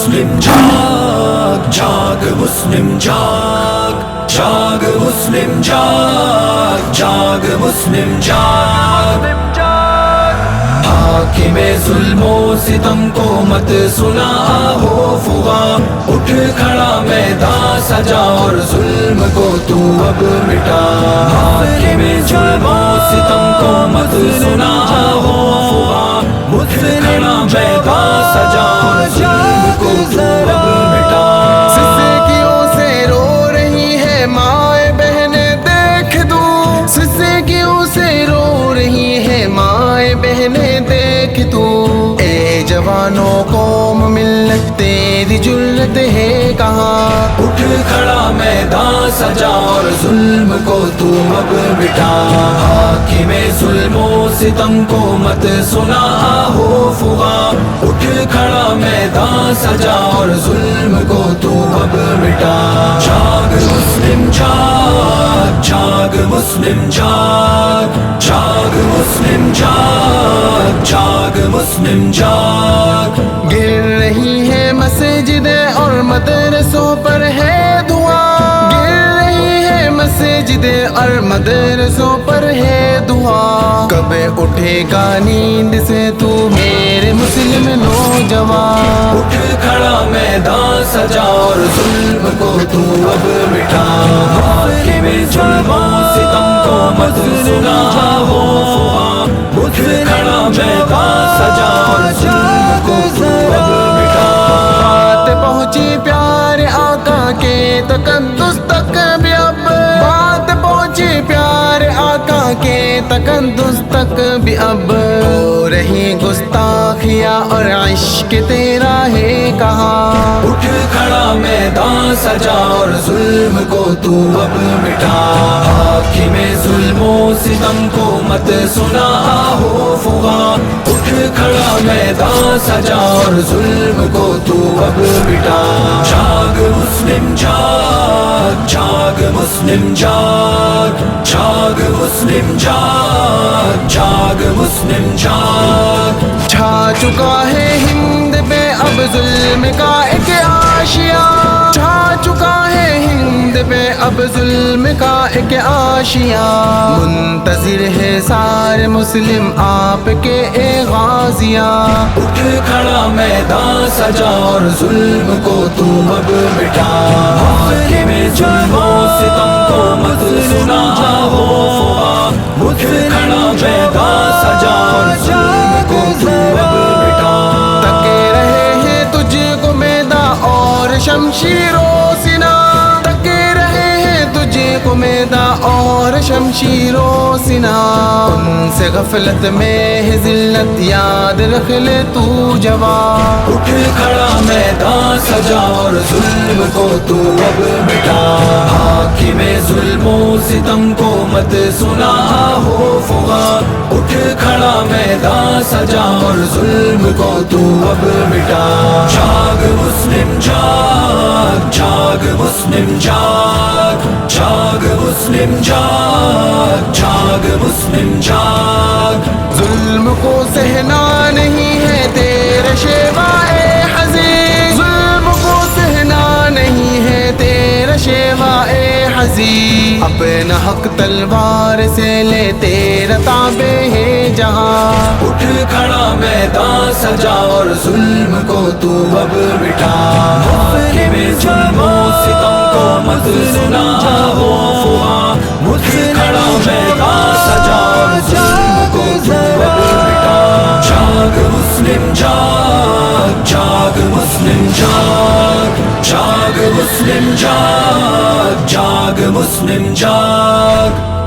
مسلم جاگ جاگ مسلم جاگ جاگ مسلم جاگ جاگ مسلم جاگ حاکم ظلم و ستم کو مت سنا ہو فغا اٹھ کھڑا میدان سجا اور ظلم کو تو اب مٹا حاکم ظلم و ستم کو مت سنا ہو فغا اٹھ کھڑا میدان سجا اور ظلم کو تو اب مٹا سسکیوں سے رو رہی ہے مائیں بہنیں دیکھ دوں سسکیوں سے رو رہی ہے مائیں بہنیں دیکھ تو اے جوانوں قوم ملت تیری جرت ہے کہاں اٹھ کھڑا میدان سجا اور ظلم کو تو اب مٹا حاکم ظلم و ستم کو مت سنا ہو فغا اٹھ کھڑا میدان سجا اور ظلم کو تو اب مٹا جاگ مسلم جاگ جاگ مسلم جاگ جاگ مسلم جاگ جاگ مسلم جاگ گر رہی ہے مسجدیں اور مدرسوں پر ہے دعا گر رہی ہے مسجدیں اور مدرسوں پر ہے دعا کب اٹھے گا نیند سے تو میرے مسلم نوجوان اٹھ کھڑا میدان سجا اور ظلم کو تو اب مٹا حاکم ظلم و ستم کو مت سنا ہو فغا اٹھ کھڑا میدان سجا اور ظلم کو تو اب مٹا بات پہنچی پیارے آقا کے تقدس تک بھی اب بات پہنچی پیارے آقا کے تقدس تک بھی اب ہو رہی گستاخیاں اور عشق تیرا ہے کہاں اٹھ کھڑا میدان سجا اور ظلم کو تو اب مٹا حاکم ظلم و ستم کو مت سنا ہو فغا اٹھ کھڑا میدان سجا اور ظلم کو تو اب مٹا جاگ مسلم جاگ جاگ مسلم جاگ جاگ مسلم جاگ جاگ مسلم جاگ چھا چکا ہے ہند پہ اب ظلم کا ایک آشیا چھا چکا ہے ہند پہ اب ظلم کا ایک آشیا منتظر ہے سارے مسلم آپ کے اے غازیاں اٹھ کھڑا میدان سجا اور ظلم کو تو اب مٹا حاکم ظلم و ستم کو مت سنا ہو فغا اٹھ کھڑا میدان سجا اور ظلم کو تو اب مٹا تکے رہے ہیں تجھ کو میدان اور شمشیر و سنا تکے رہے ہیں تجھ کو میدان اور شمشیر و سنا ان سے غفلت میں ہے ذلت یاد رکھ لے تو جوان اٹھ کھڑا میدان سجا اور ظلم کو تو اب مٹا حاکم ظلم و ستم کو مت سنا ہو فغا اٹھ کھڑا میدان سجا اور ظلم کو تو اب مٹا جاگ مسلم جاگ جاگ مسلم جاگ جاگ مسلم جاگ جاگ مسلم جاگ ظلم کو سہنا نہیں ہے تیرے شیوائے حزین ظلم کو سہنا نہیں ہے تیرے شیوائے حزین اپنا حق تلوار سے لے تیرا تابع ہے جہاں اٹھ کھڑا میدان سجا اور ظلم کو تو اب مٹا حاکم ظلم و ستم کو مت سنا ہو فغا اٹھ کھڑا میدان سجا اور ظلم کو تو اب مٹا جاگ مسلم جاگ جاگ مسلم جاگ جاگ مسلم جاگ جاگ مسلم جاگ